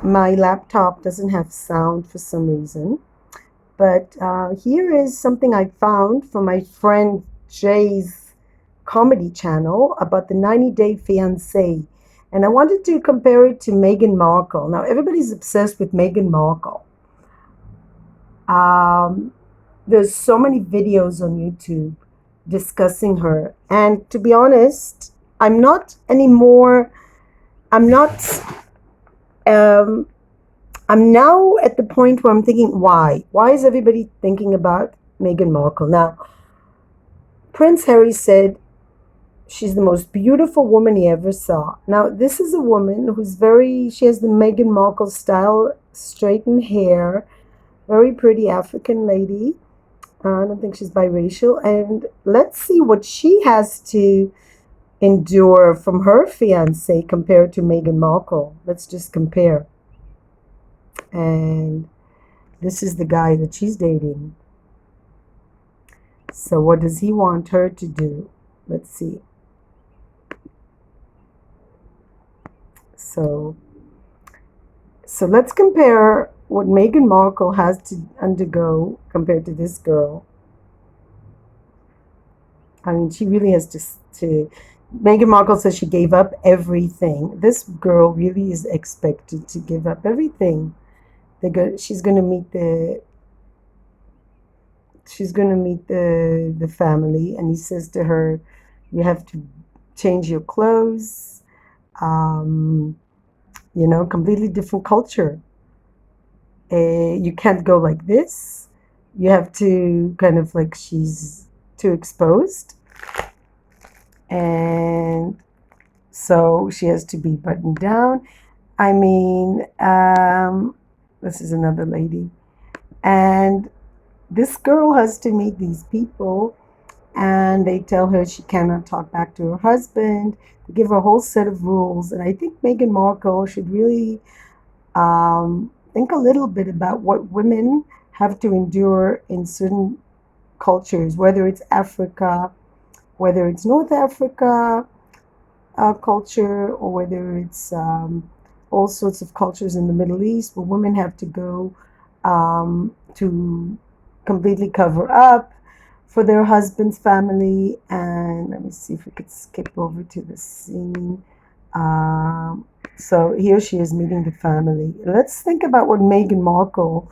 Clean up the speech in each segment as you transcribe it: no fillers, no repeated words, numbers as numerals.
My laptop doesn't have sound for some reason. But here is something I found from my friend Jay's comedy channel about the 90-Day Fiancé. And I wanted to compare it to Meghan Markle. Now, everybody's obsessed with Meghan Markle. Um, there's so many videos on YouTube discussing her. And to be honest, I'm not anymore, I'm not, um, I'm now at the point where I'm thinking, why? Why is everybody thinking about Meghan Markle? Now, Prince Harry said she's the most beautiful woman he ever saw. Now, this is a woman she has the Meghan Markle style, straightened hair, very pretty African lady. I don't think she's biracial. And let's see what she has to endure from her fiance compared to Meghan Markle. Let's just compare. And this is the guy that she's dating. So what does he want her to do? Let's see. So let's compare what Meghan Markle has to undergo compared to this girl. I mean, she really has to. Meghan Markle says she gave up everything. This girl really is expected to give up everything. She's going to meet the family, and he says to her, "You have to change your clothes." Um, completely different culture. You can't go like this. You have to kind of like she's too exposed. And so she has to be buttoned down. I mean, this is another lady. And this girl has to meet these people, and they tell her she cannot talk back to her husband. They give her a whole set of rules. And I think Meghan Markle should really think a little bit about what women have to endure in certain cultures, whether it's Africa, whether it's North Africa culture, or whether it's all sorts of cultures in the Middle East where women have to go to completely cover up for their husband's family. And let me see if we could skip over to the scene. So here she is meeting the family. Let's think about what Meghan Markle,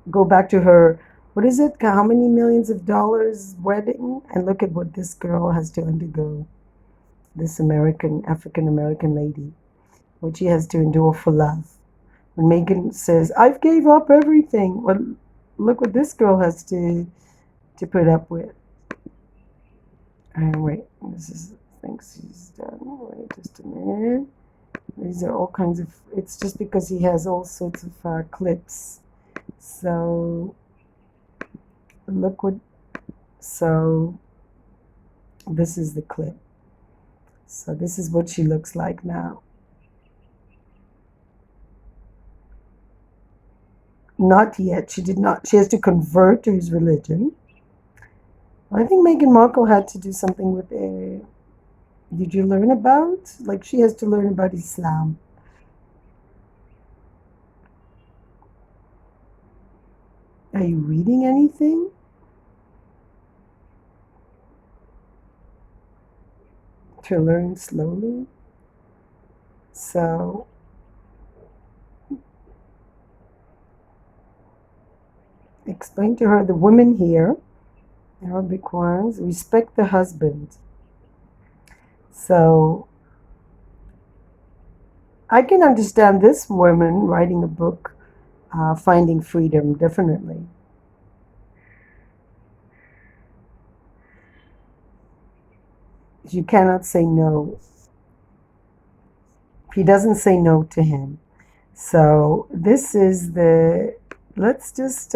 go back to her, what is it, how many millions of dollars wedding, and look at what this girl has to undergo. This African American lady, what she has to endure for love. When Meghan says, "I've gave up everything," well, look what this girl has to put up with. And wait, this is thinks he's done. Wait just a minute. These are all kinds of. It's just because he has all sorts of clips. So look what. So this is the clip. So this is what she looks like now. Not yet. She did not. She has to convert to his religion. I think Meghan Markle had to do something with a. Did you learn about? Like she has to learn about Islam. Are you reading anything? To learn slowly. So explain to her the women here, Arabic ones, respect the husband. So I can understand this woman writing a book, Finding Freedom, definitely. You cannot say no. He doesn't say no to him. So this is let's just,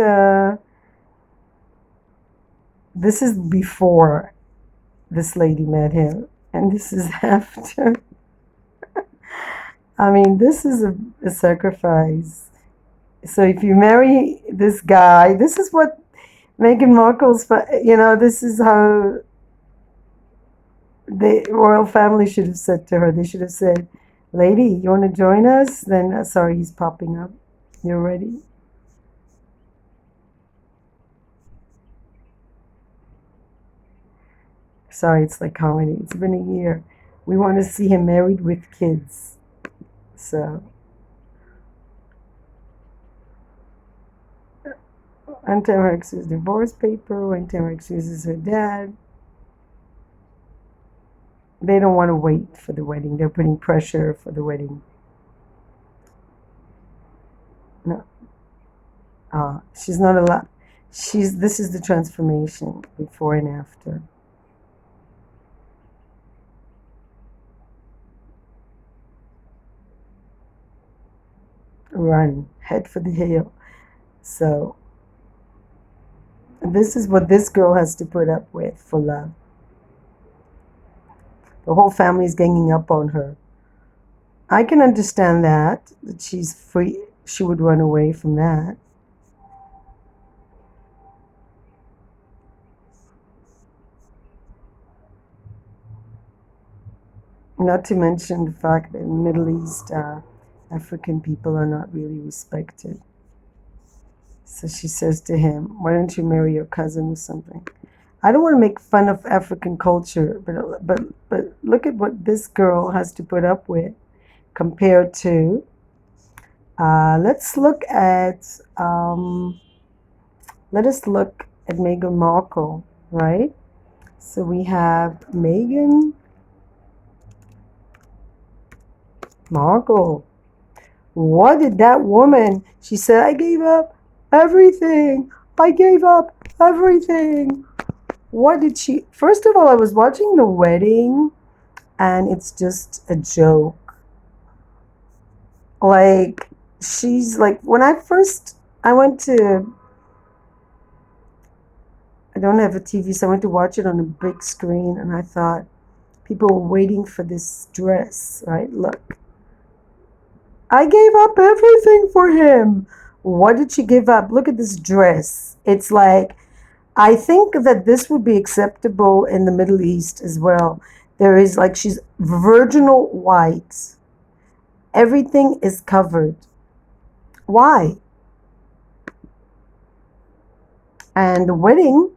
this is before this lady met him. And this is after. I mean, this is a sacrifice. So if you marry this guy, this is what Meghan Markle's, this is how the royal family should have said to her. They should have said, Lady, you want to join us? Then, sorry, he's popping up. You're ready? Sorry, it's like comedy. It's been a year. We want to see him married with kids. So, Antamarx's divorce paper. Antamarx uses her dad. They don't want to wait for the wedding. They're putting pressure for the wedding. No, she's not allowed. She's. This is the transformation before and after. Run, head for the hill. So this is what this girl has to put up with for love. The whole family is ganging up on her. I can understand that she's free. She would run away from that. Not to mention the fact that in the Middle East, African people are not really respected. So she says to him, "Why don't you marry your cousin or something?" I don't want to make fun of African culture, but look at what this girl has to put up with compared to. Let's look at. Let us look at Mehgan Markle, right? So we have Mehgan Markle. What did that woman? She said, "I gave up everything. I gave up everything." What did she? First of all, I was watching the wedding, and it's just a joke. Like she's like when I went to. I don't have a TV, so I went to watch it on a big screen, and I thought people were waiting for this dress, right? Look, I gave up everything for him. What did she give up? Look at this dress. It's like, I think that this would be acceptable in the Middle East as well. There is like, she's virginal white. Everything is covered. Why? And the wedding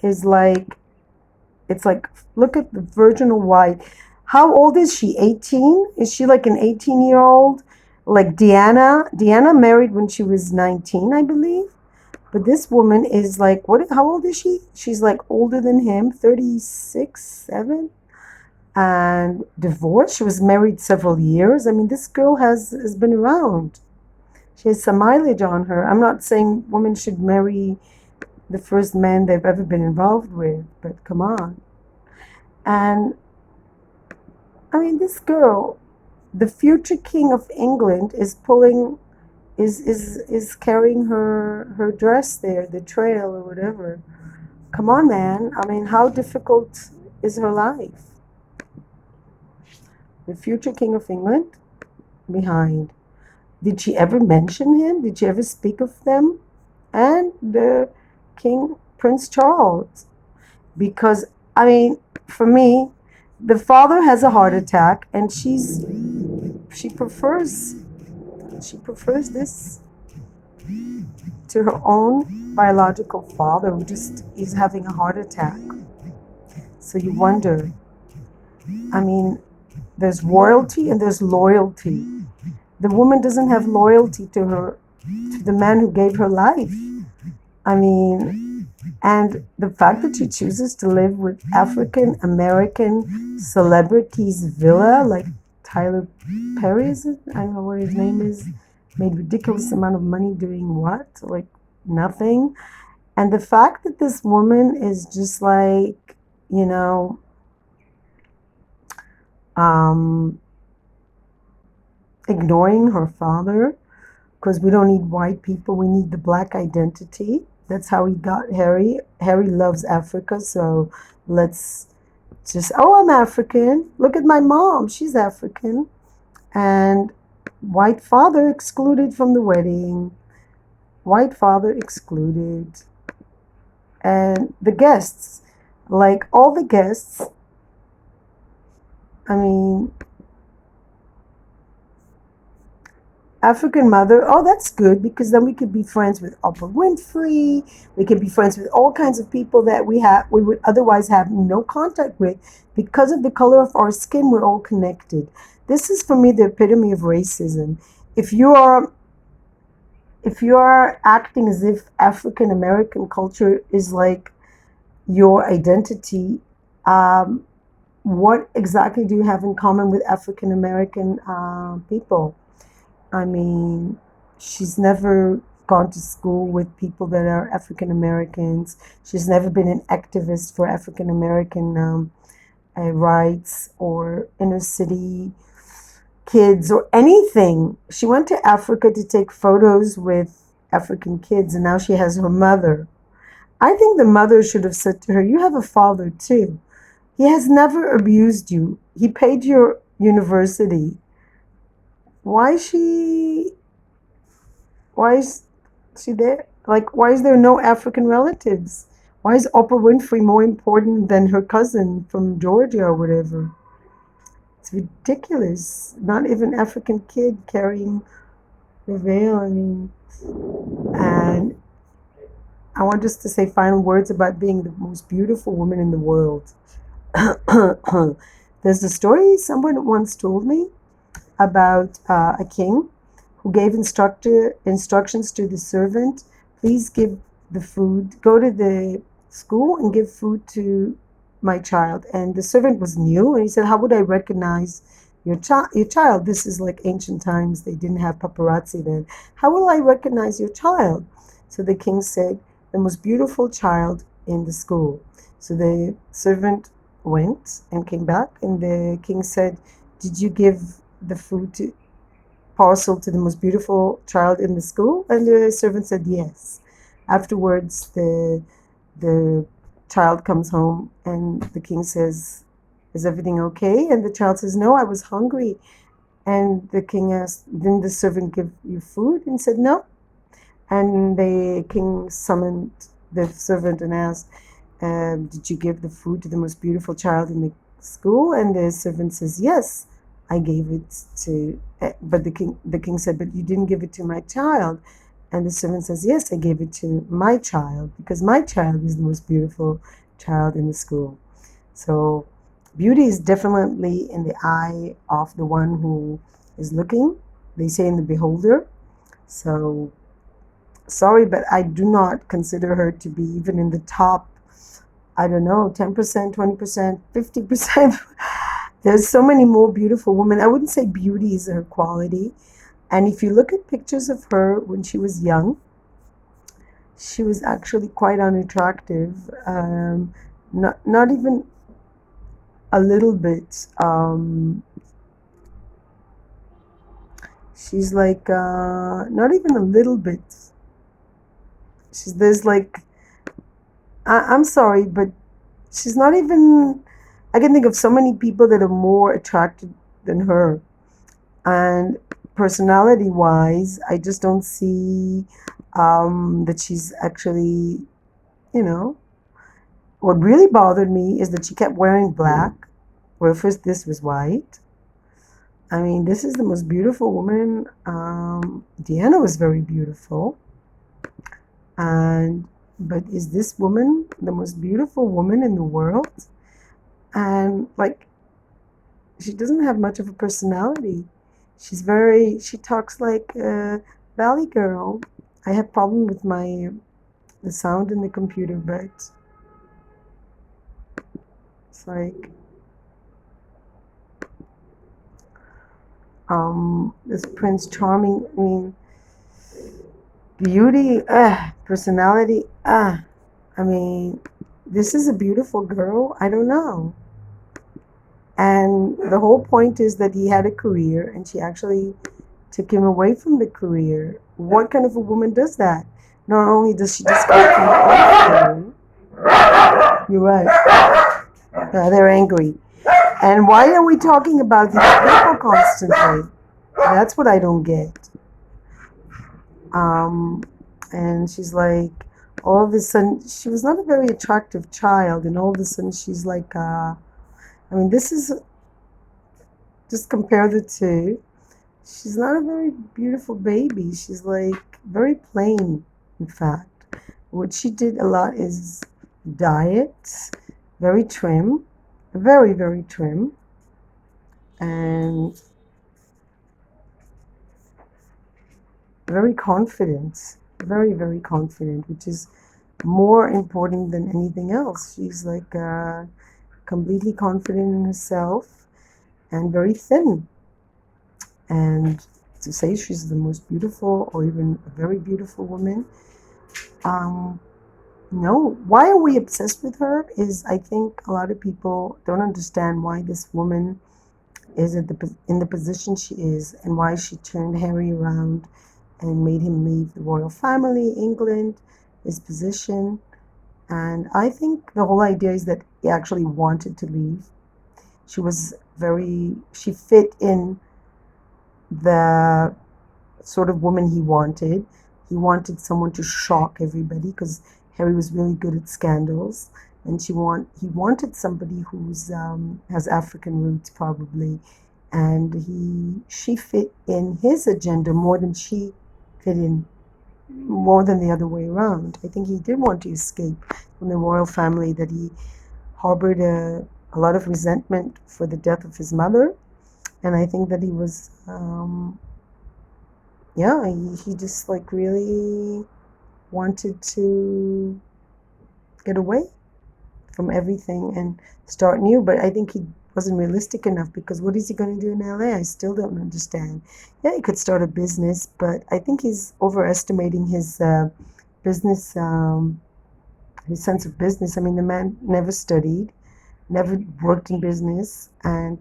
is like, it's like, look at the virginal white. How old is she? 18? Is she like an 18-year-old? Like Diana? Diana married when she was 19, I believe. But this woman is like, what? How old is she? She's like older than him, 36, 7. And divorced. She was married several years. I mean, this girl has been around. She has some mileage on her. I'm not saying women should marry the first man they've ever been involved with, but come on. And I mean, this girl, the future king of England, is pulling, is carrying her dress there, the trail or whatever. Come on, man. I mean, how difficult is her life? The future king of England behind. Did she ever mention him? Did she ever speak of them? And the King Prince Charles. Because I mean, for me, the father has a heart attack, and she prefers she prefers this to her own biological father, who just is having a heart attack. So you wonder. I mean, there's royalty and there's loyalty. The woman doesn't have loyalty to the man who gave her life. I mean, and the fact that she chooses to live with African American celebrities villa, like Tyler Perry, is it? I don't know what his name is. Made ridiculous amount of money doing what? Like nothing. And the fact that this woman is just like, you know, um, ignoring her father, because we don't need white people, we need the black identity. That's how he got Harry. Harry loves Africa, so let's just, oh, I'm African. Look at my mom, she's African. And white father excluded from the wedding. White father excluded. And the guests, like all the guests, I mean, African mother. Oh, that's good because then we could be friends with Oprah Winfrey. We could be friends with all kinds of people that we would otherwise have no contact with because of the color of our skin. We're all connected. This is for me the epitome of racism. If you are if you are acting as if African American culture is like your identity, um, what exactly do you have in common with African American people? I mean, she's never gone to school with people that are African Americans. She's never been an activist for African American rights or inner city kids or anything. She went to Africa to take photos with African kids, and now she has her mother. I think the mother should have said to her, "You have a father too. He has never abused you. He paid your university. Why is she why is she there? Like, why is there no African relatives? Why is Oprah Winfrey more important than her cousin from Georgia or whatever? It's ridiculous. Not even African kid carrying the veil. I mean, and I want just to say final words about being the most beautiful woman in the world. There's a story someone once told me about a king who gave instructions to the servant. Please give the food. Go to the school and give food to my child. And the servant was new, and he said, "How would I recognize your child? This is like ancient times. They didn't have paparazzi then. How will I recognize your child?" So the king said, "The most beautiful child in the school." So the servant went and came back, and the king said, "Did you give the food to parcel to the most beautiful child in the school?" And the servant said yes. Afterwards, the child comes home, and the king says, "Is everything okay?" And the child says, "No, I was hungry." And the king asked, "Didn't the servant give you food?" And said, "No." And the king summoned the servant and asked, "Did you give the food to the most beautiful child in the school?" And the servant says, "Yes, I gave it to." But the king said, "But you didn't give it to my child." And the servant says, "Yes, I gave it to my child because my child is the most beautiful child in the school." So beauty is definitely in the eye of the one who is looking. They say in the beholder. So sorry, but I do not consider her to be even in the top, I don't know, 10%, 20%, 50%. There's so many more beautiful women. I wouldn't say beauty is her quality. And if you look at pictures of her when she was young, she was actually quite unattractive. Not even a little bit. She's like, not even a little bit. There's like, I'm sorry, but she's not even. I can think of so many people that are more attractive than her. And personality wise, I just don't see that she's actually, you know. What really bothered me is that she kept wearing black, where first this was white. I mean, this is the most beautiful woman. Diana was very beautiful. And but is this woman the most beautiful woman in the world? And like, she doesn't have much of a personality. She talks like a valley girl. I have problem with the sound in the computer, but it's like, this Prince Charming, I mean, beauty, personality, I mean, this is a beautiful girl. I don't know. And the whole point is that he had a career, and she actually took him away from the career. What kind of a woman does that? Not only does she disconnect from the career, you're right. They're angry. And why are we talking about these people constantly? That's what I don't get. Um, and she's like, all of a sudden, she was not a very attractive child, and all of a sudden, she's like, I mean, this is just compare the two. she's not a very beautiful baby. She's like very plain, in fact. What she did a lot is diet, very trim, very, very trim, and very confident, very, very confident, which is more important than anything else. She's like completely confident in herself and very thin. And to say she's the most beautiful or even a very beautiful woman, um, no. Why are we obsessed with her? Is I think a lot of people don't understand why this woman is in the position she is and why she turned Harry around and made him leave the royal family, England, his position. And I think the whole idea is that he actually wanted to leave. She fit in the sort of woman he wanted. He wanted someone to shock everybody because Harry was really good at scandals. And he wanted somebody who's has African roots probably, and she fit in his agenda more than she fit in, more than the other way around. I think he did want to escape from the royal family, that he harbored a lot of resentment for the death of his mother. And I think that he was, yeah, he just like really wanted to get away from everything and start new. But I think he wasn't realistic enough, because what is he going to do in LA? I still don't understand. Yeah, he could start a business, but I think he's overestimating his business, his sense of business. I mean, the man never studied, never worked in business, and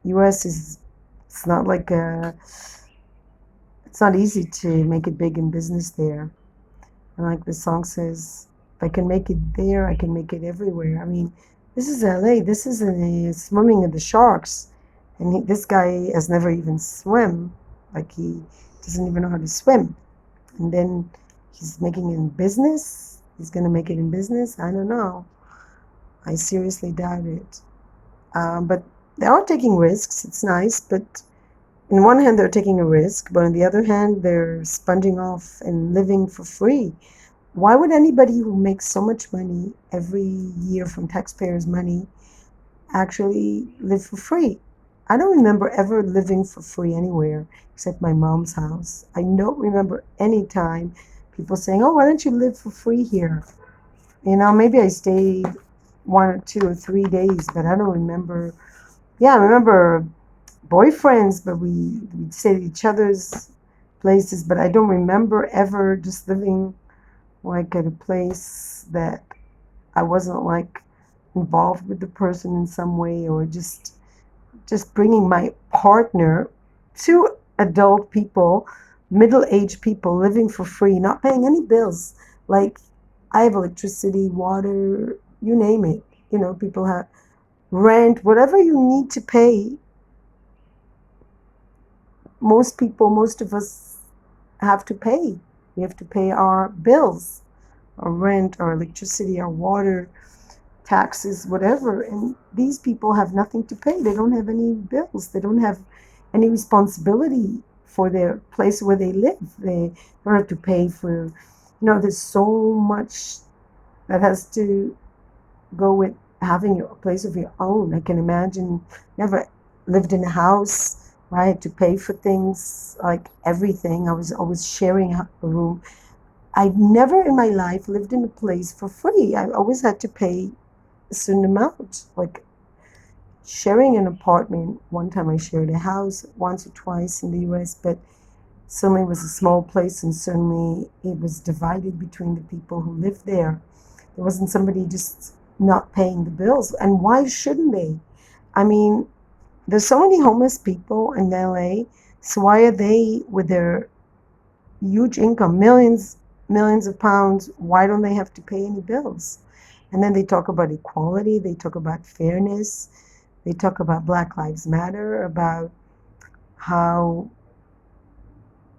US is, it's not like it's not easy to make it big in business there. And like the song says, if I can make it there, I can make it everywhere. I mean, this is LA. This is a swimming of the sharks. And this guy has never even swum. Like, he doesn't even know how to swim. And then he's making it in business. He's going to make it in business. I don't know. I seriously doubt it. But they are taking risks. It's nice. But on one hand, they're taking a risk. But on the other hand, they're sponging off and living for free. Why would anybody who makes so much money every year from taxpayers' money actually live for free? I don't remember ever living for free anywhere except my mom's house. I don't remember any time people saying, "Oh, why don't you live for free here?" You know, maybe I stayed 1 or 2 or 3 days, but I don't remember. Yeah, I remember boyfriends, but we'd stay at each other's places, but I don't remember ever just living like at a place that I wasn't like involved with the person in some way, or just bringing my partner, two adult people, middle-aged people living for free, not paying any bills. Like, I have electricity, water, you name it. You know, people have rent, whatever you need to pay. Most of us have to pay. We have to pay our bills, our rent, our electricity, our water, taxes, whatever. And these people have nothing to pay. They don't have any bills. They don't have any responsibility for their place where they live. They don't have to pay for, there's so much that has to go with having a place of your own. I can imagine, never lived in a house where I had to pay for things, like everything. I was always sharing a room. I've never in my life lived in a place for free. I always had to pay a certain amount. Like, sharing an apartment, one time I shared a house once or twice in the US, but certainly it was a small place, and certainly it was divided between the people who lived there. There wasn't somebody just not paying the bills. And why shouldn't they? I mean, there's so many homeless people in LA, so why are they, with their huge income, millions of pounds, why don't they have to pay any bills? And then they talk about equality, they talk about fairness, they talk about Black Lives Matter, about how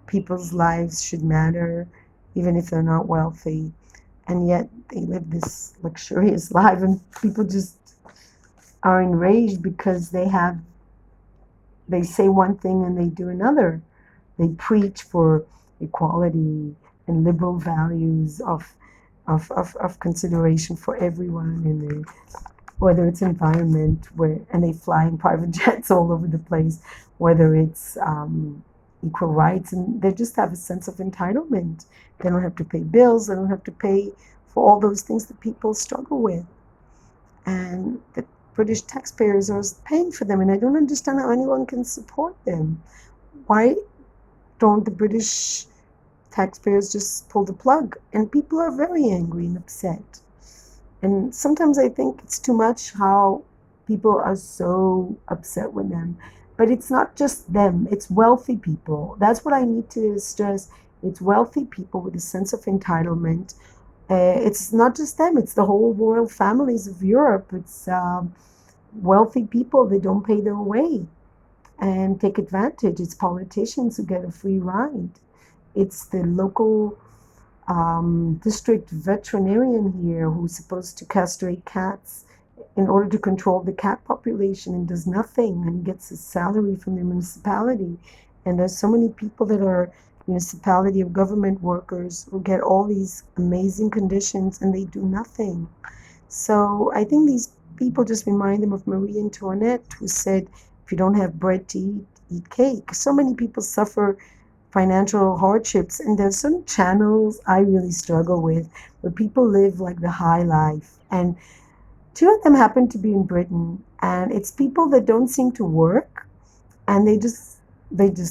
people's lives should matter, even if they're not wealthy. And yet they live this luxurious life, and people just are enraged because they have they say one thing and they do another. They preach for equality and liberal values of consideration for everyone, and they, whether it's environment, where, and they fly in private jets all over the place, whether it's equal rights, and they just have a sense of entitlement. They don't have to pay bills, they don't have to pay for all those things that people struggle with. And the British taxpayers are paying for them, and I don't understand how anyone can support them. Why don't the British taxpayers just pull the plug? And people are very angry and upset. And sometimes I think it's too much how people are so upset with them. But it's not just them, it's wealthy people. That's what I need to stress. It's wealthy people with a sense of entitlement. It's not just them, it's the whole royal families of Europe. It's wealthy people that don't pay their way and take advantage. It's politicians who get a free ride. It's the local district veterinarian here who's supposed to castrate cats in order to control the cat population and does nothing, and he gets his salary from the municipality. And there's so many people that are municipality or government workers who get all these amazing conditions and they do nothing. So I think these people just remind them of Marie Antoinette, who said, if you don't have bread to eat, eat cake. So many people suffer financial hardships, and there's certain channels I really struggle with where people live like the high life. And two of them happen to be in Britain, and it's people that don't seem to work, and they just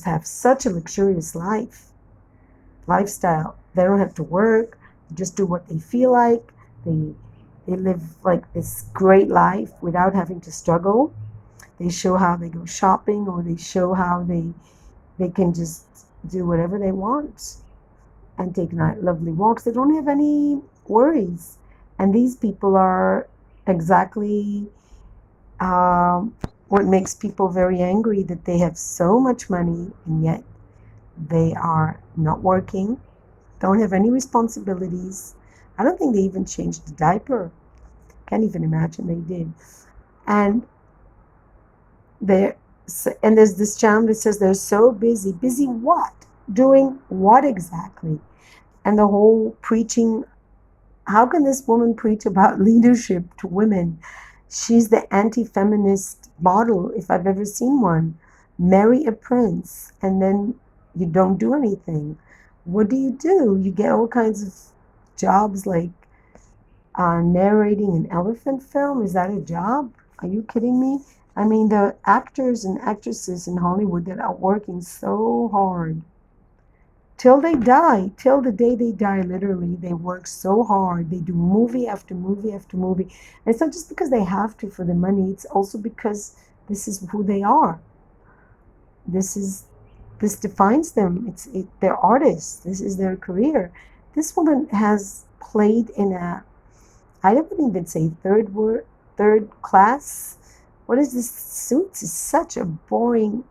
have such a luxurious lifestyle. They don't have to work, they just do what they feel like. They they live like this great life without having to struggle. They show how they go shopping, or they show how they can just do whatever they want and take lovely walks. They don't have any worries. And these people are exactly what makes people very angry, that they have so much money and yet they are not working, don't have any responsibilities. I don't think they even changed the diaper. Can't even imagine they did. And they're and there's this channel that says they're so busy. Busy what? Doing what exactly? And the whole preaching, how can this woman preach about leadership to women? She's the anti-feminist model, if I've ever seen one. Marry a prince and then you don't do anything. What do? You get all kinds of jobs, like narrating an elephant film. Is that a job? Are you kidding me? I mean, the actors and actresses in Hollywood that are working so hard till they die, till the day they die, literally, they work so hard. They do movie after movie after movie. And it's not just because they have to for the money, it's also because this is who they are. This is this defines them. They're artists. This is their career. This woman has played in a, I don't even say third class. What is this? Suits is such a boring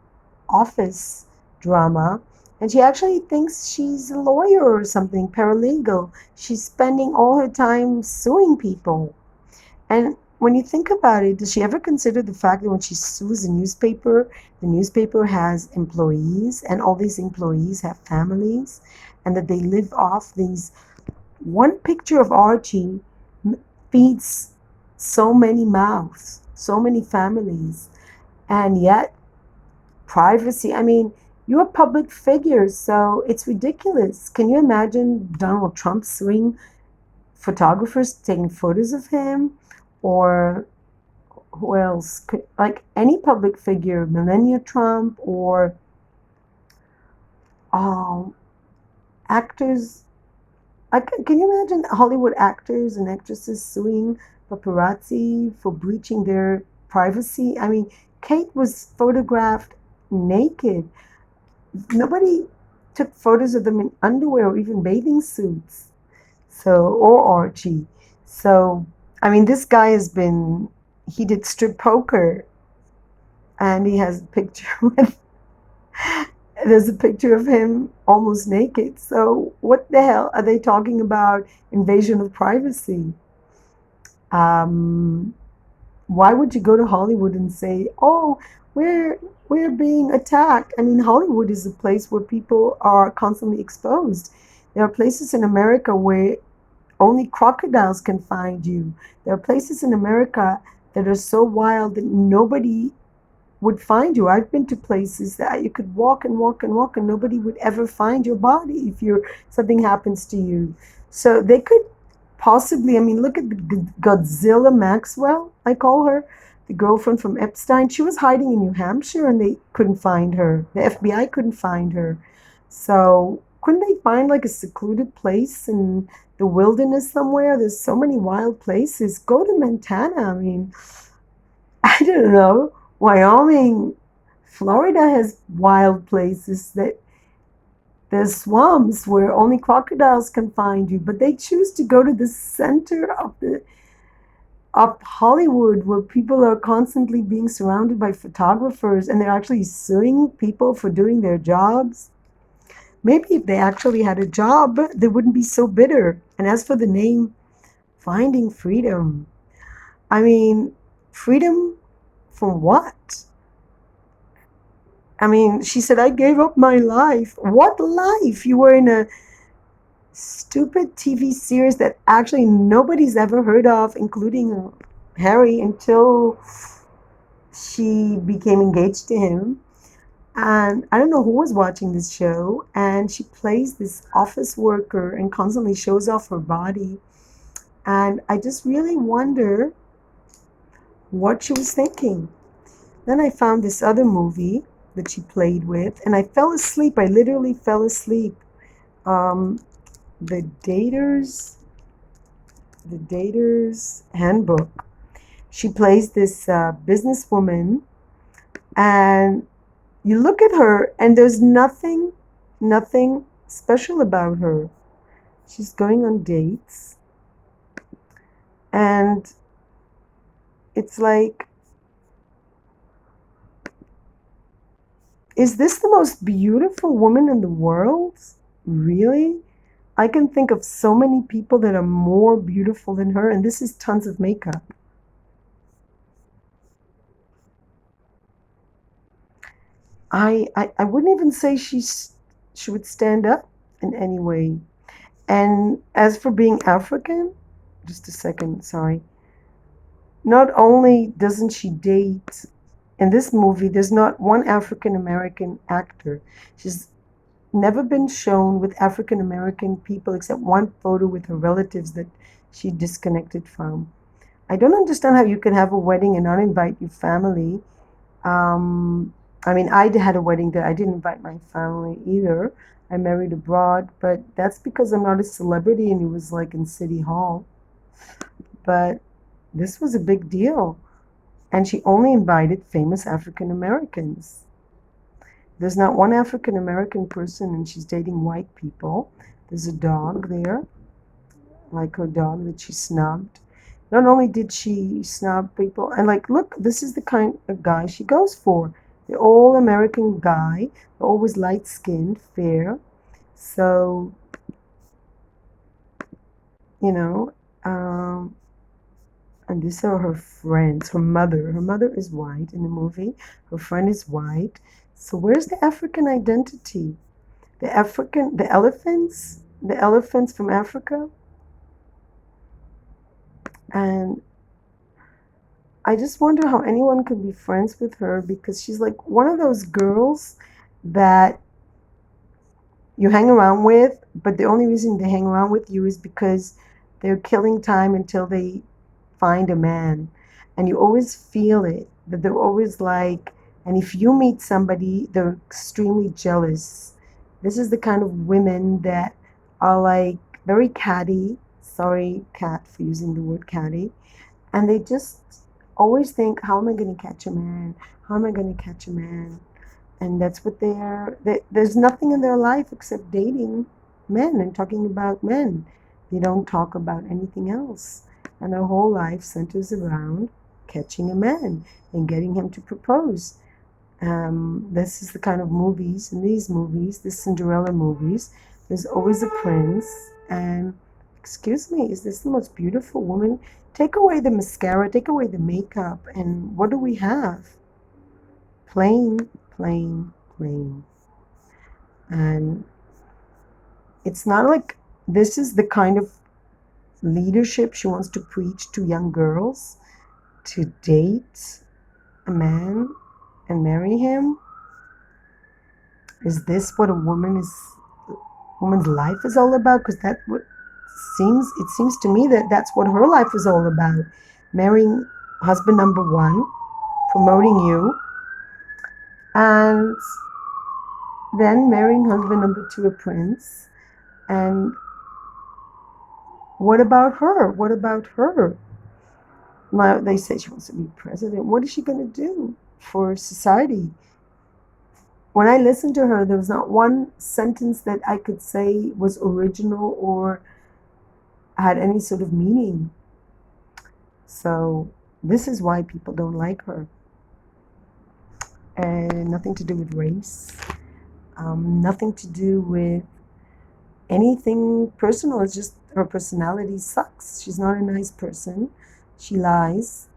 office drama. And she actually thinks she's a lawyer or something, paralegal. She's spending all her time suing people. And when you think about it, does she ever consider the fact that when she sues the newspaper has employees, and all these employees have families, and that they live off these, one picture of Archie feeds so many mouths, so many families, and yet privacy. I mean, you're a public figure, so it's ridiculous. Can you imagine Donald Trump suing photographers taking photos of him? Or who else? Like any public figure, Melania Trump, or um, actors. Can you imagine Hollywood actors and actresses suing paparazzi for breaching their privacy? I mean, Kate was photographed naked. Nobody took photos of them in underwear or even bathing suits. So, or Archie. So, I mean, this guy he did strip poker, and he has a picture with, there's a picture of him almost naked. So, what the hell are they talking about? Invasion of privacy. Um, why would you go to Hollywood and say, oh, we're we're being attacked. I mean, Hollywood is a place where people are constantly exposed. There are places in America where only crocodiles can find you. There are places in America that are so wild that nobody would find you. I've been to places that you could walk and walk and walk and nobody would ever find your body if you're something happens to you. So they could possibly, I mean, look at the Godzilla Maxwell, I call her, the girlfriend from Epstein. She was hiding in New Hampshire and they couldn't find her. The FBI couldn't find her. So couldn't they find like a secluded place in the wilderness somewhere? There's so many wild places. Go to Montana. I mean, I don't know. Wyoming, Florida has wild places that there's swamps where only crocodiles can find you, but they choose to go to the center of Hollywood where people are constantly being surrounded by photographers and they're actually suing people for doing their jobs. Maybe if they actually had a job, they wouldn't be so bitter. And as for the name, Finding Freedom, I mean, freedom from what? I mean, she said, I gave up my life. What life? You were in a stupid TV series that actually nobody's ever heard of, including Harry, until she became engaged to him. And I don't know who was watching this show. And she plays this office worker and constantly shows off her body. And I just really wonder what she was thinking. Then I found this other movie that she played with, and I fell asleep. I literally fell asleep. Um, the Daters, the Daters Handbook. She plays this businesswoman, and you look at her, and there's nothing special about her. She's going on dates, and it's like, is this the most beautiful woman in the world? Really? I can think of so many people that are more beautiful than her, and this is tons of makeup. I wouldn't even say she would stand up in any way. And as for being African, just a second, sorry. Not only doesn't she date in this movie, there's not one African American actor. She's never been shown with African American people except one photo with her relatives that she disconnected from. I don't understand how you can have a wedding and not invite your family. I mean, I had a wedding that I didn't invite my family either. I married abroad, but that's because I'm not a celebrity and it was like in City Hall. But this was a big deal. And she only invited famous African Americans. There's not one African American person, and she's dating white people. There's a dog there, like her dog that she snubbed. Not only did she snub people, and like, look, this is the kind of guy she goes for. The all American guy, always light skinned, fair. So, you know, and these are her friends, her mother. Her mother is white in the movie, her friend is white. So, where's the African identity? The elephants from Africa. And I just wonder how anyone could be friends with her because she's like one of those girls that you hang around with, but the only reason they hang around with you is because they're killing time until they find a man. And you always feel it, that they're always like, and if you meet somebody, they're extremely jealous. This is the kind of women that are like very catty. Sorry, cat, for using the word catty. And they just always think, how am I going to catch a man? How am I going to catch a man? And that's what there's nothing in their life except dating men and talking about men. They don't talk about anything else. And their whole life centers around catching a man and getting him to propose. This is the kind of movies, in these movies, the Cinderella movies, there's always a prince. And excuse me, is this the most beautiful woman? Take away the mascara, take away the makeup, and what do we have? Plain, plain, plain. And it's not like this is the kind of leadership she wants to preach to young girls, to date a man and marry him. Is this what a woman's life is all about? Because it seems to me that that's what her life is all about. Marrying husband number one, promoting you, and then marrying husband number two, a prince. And what about her? What about her? Now they say she wants to be president. What is she going to do for society? When I listened to her, there was not one sentence that I could say was original or had any sort of meaning. So this is why people don't like her. And nothing to do with race, nothing to do with anything personal. It's just her personality sucks. She's not a nice person. She lies,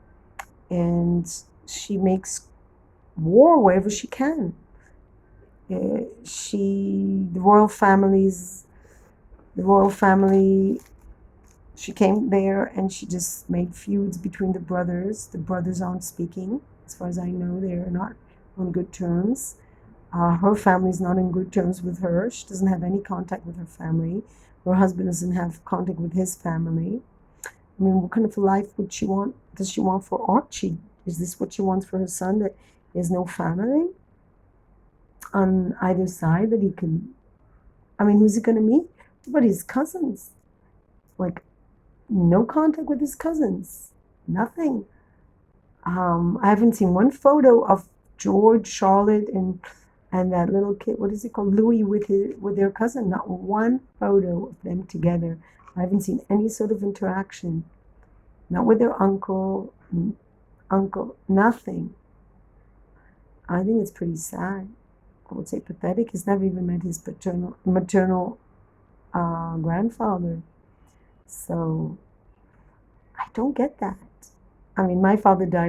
and she makes war wherever she can. The royal family, she came there and she just made feuds between the brothers. The brothers aren't speaking. As far as I know, they're not on good terms. Her family's not in good terms with her. She doesn't have any contact with her family. Her husband doesn't have contact with his family. I mean, what kind of a life does she want for Archie? Is this what she wants for her son, that he has no family on either side that he can, I mean, who's he going to meet? But his cousins. Like, no contact with his cousins. Nothing. I haven't seen one photo of George, Charlotte, and that little kid. What is he called? Louis with their cousin. Not one photo of them together. I haven't seen any sort of interaction. Not with their uncle, nothing. I think it's pretty sad. I would say pathetic. He's never even met his maternal grandfather. So I don't get that. I mean, my father died